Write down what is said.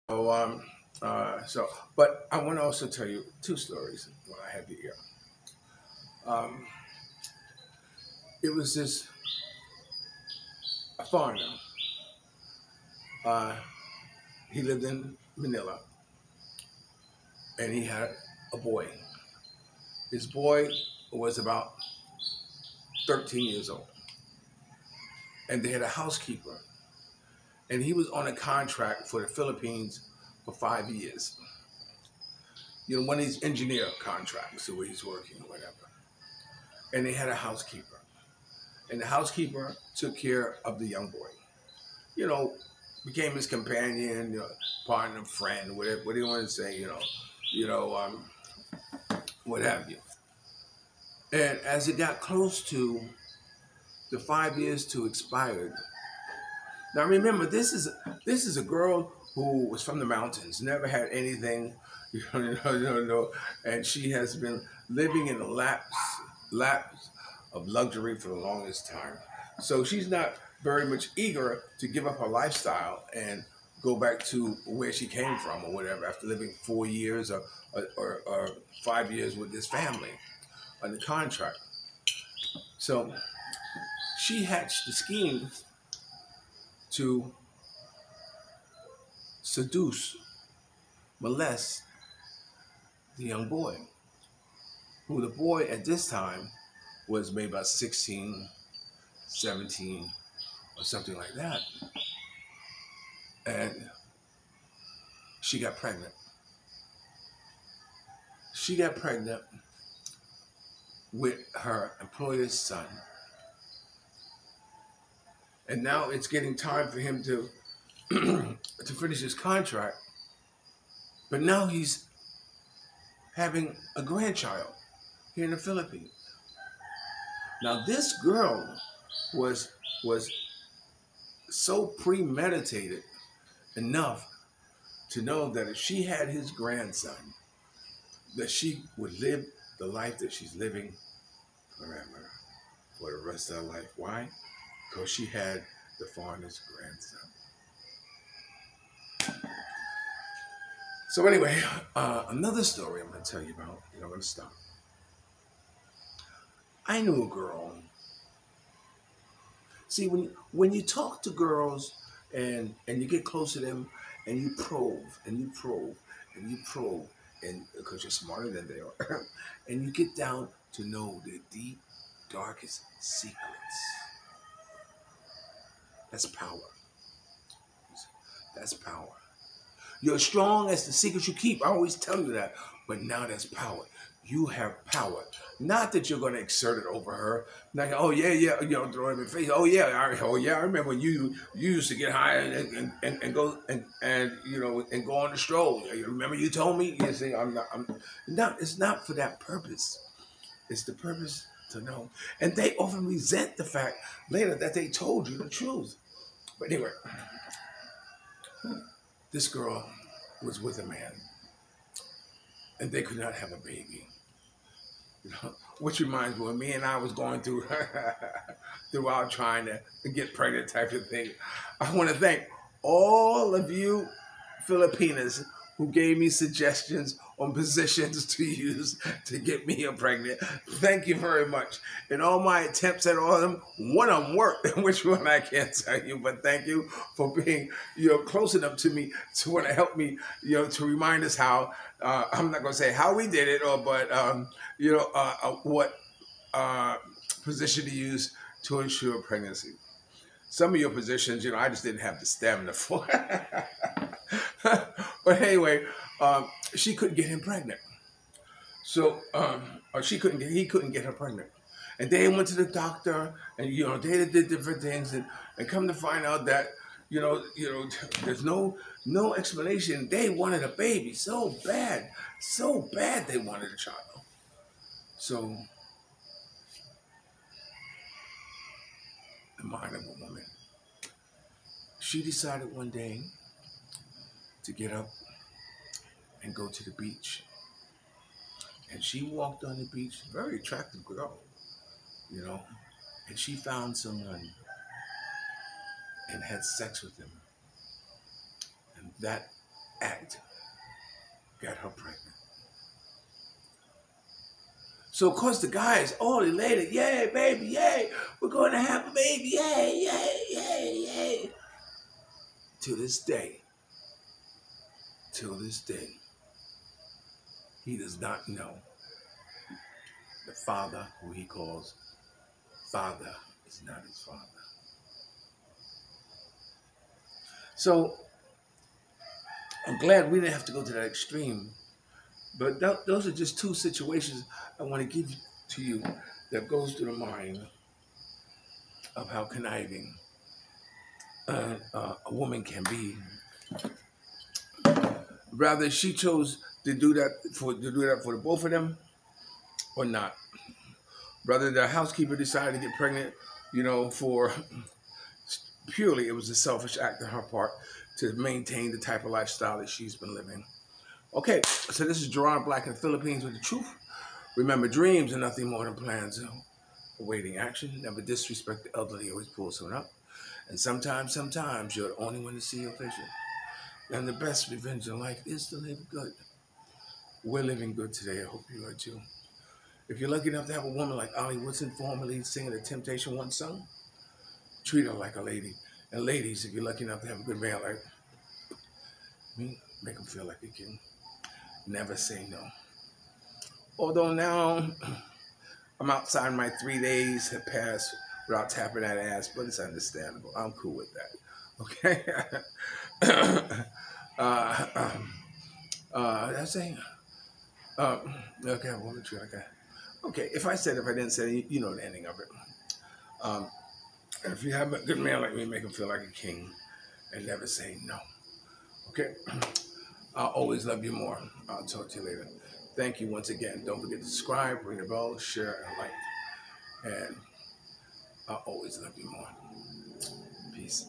So, but I want to also tell you two stories when I had the ear. Um, it was this a foreigner. Uh, he lived in Manila, and he had a boy. His boy was about 13 years old, and they had a housekeeper, and he was on a contract for the Philippines for 5 years. You know, one of these engineer contracts, where he's working or whatever. And they had a housekeeper, and the housekeeper took care of the young boy. You know, became his companion, partner, friend, whatever. What do you want to say? You know, what have you. And as it got close to the 5 years to expired, now remember this is a girl who was from the mountains, never had anything, and she has been living in the laps of luxury for the longest time. So she's not very much eager to give up her lifestyle and go back to where she came from or whatever after living 4 years or 5 years with this family under contract. So she hatched the scheme to seduce, molest the young boy, who the boy at this time was maybe about 16, 17, or something like that. And she got pregnant. She got pregnant with her employer's son. And now it's getting time for him to to finish his contract. But now he's having a grandchild here in the Philippines. Now this girl was was so premeditated enough to know that if she had his grandson, that she would live the life that she's living forever, for the rest of her life. Why? Because she had the foreigner's grandson. So anyway, another story I'm going to tell you about, and I'm going to stop. I knew a girl. See, when you talk to girls and you get close to them and you probe and you probe and you probe, and because you're smarter than they are, and you get down to know their deep, darkest secrets. That's power. That's power. You're strong as the secrets you keep. I always tell you that. But now that's power. You have power. Not that you're going to exert it over her. Like, oh yeah, yeah, throw it in the face. Oh yeah. I remember when you used to get high and go and go on the stroll. You remember you told me. You see, I'm not. It's not for that purpose. It's the purpose to know. And they often resent the fact later that they told you the truth. But anyway, this girl was with a man, and they could not have a baby. Which reminds me, when me and I was going through throughout trying to get pregnant type of thing. I want to thank all of you Filipinas who gave me suggestions on positions to use to get me pregnant. Thank you very much. In all my attempts at all of them, one of them worked. Which one I can't tell you, but thank you for being close enough to me to want to help me to remind us how. I'm not going to say how we did it, what position to use to ensure pregnancy. Some of your positions, I just didn't have the stamina for. But anyway, she couldn't get him pregnant. So, or he couldn't get her pregnant. And they went to the doctor, and they did different things, and come to find out that there's no explanation. They wanted a baby so bad they wanted a child. So, the mind of a woman. She decided one day to get up and go to the beach. And she walked on the beach, very attractive girl, and she found someone and had sex with him. And that act got her pregnant. So, of course, the guys all elated. Yay, baby, yay. We're going to have a baby. Yay, yay, yay, yay. To this day, he does not know the father who he calls father is not his father. So, I'm glad we didn't have to go to that extreme. But those are just two situations I want to give to you that goes through the mind of how conniving a woman can be. Rather, she chose to do that for the both of them, or not. Rather, the housekeeper decided to get pregnant, for purely it was a selfish act on her part to maintain the type of lifestyle that she's been living. Okay, so this is Gerard Black in the Philippines with the truth. Remember, dreams are nothing more than plans awaiting action. Never disrespect the elderly, always pull someone up. And sometimes you're the only one to see your vision. And the best revenge in life is to live good. We're living good today. I hope you are too. If you're lucky enough to have a woman like Ollie Woodson, formerly singing the Temptation One song, treat her like a lady. And ladies, if you're lucky enough to have a good man like me, make him feel like a king. Never say no. Although now I'm outside, my 3 days have passed without tapping that ass, but it's understandable. I'm cool with that. Okay? That's saying. Okay, woman treat like that. Okay, if I didn't say it, you know the ending of it. And if you have a good man like me, make him feel like a king and never say no. Okay? I'll always love you more. I'll talk to you later. Thank you once again. Don't forget to subscribe, ring the bell, share, and like. And I'll always love you more. Peace.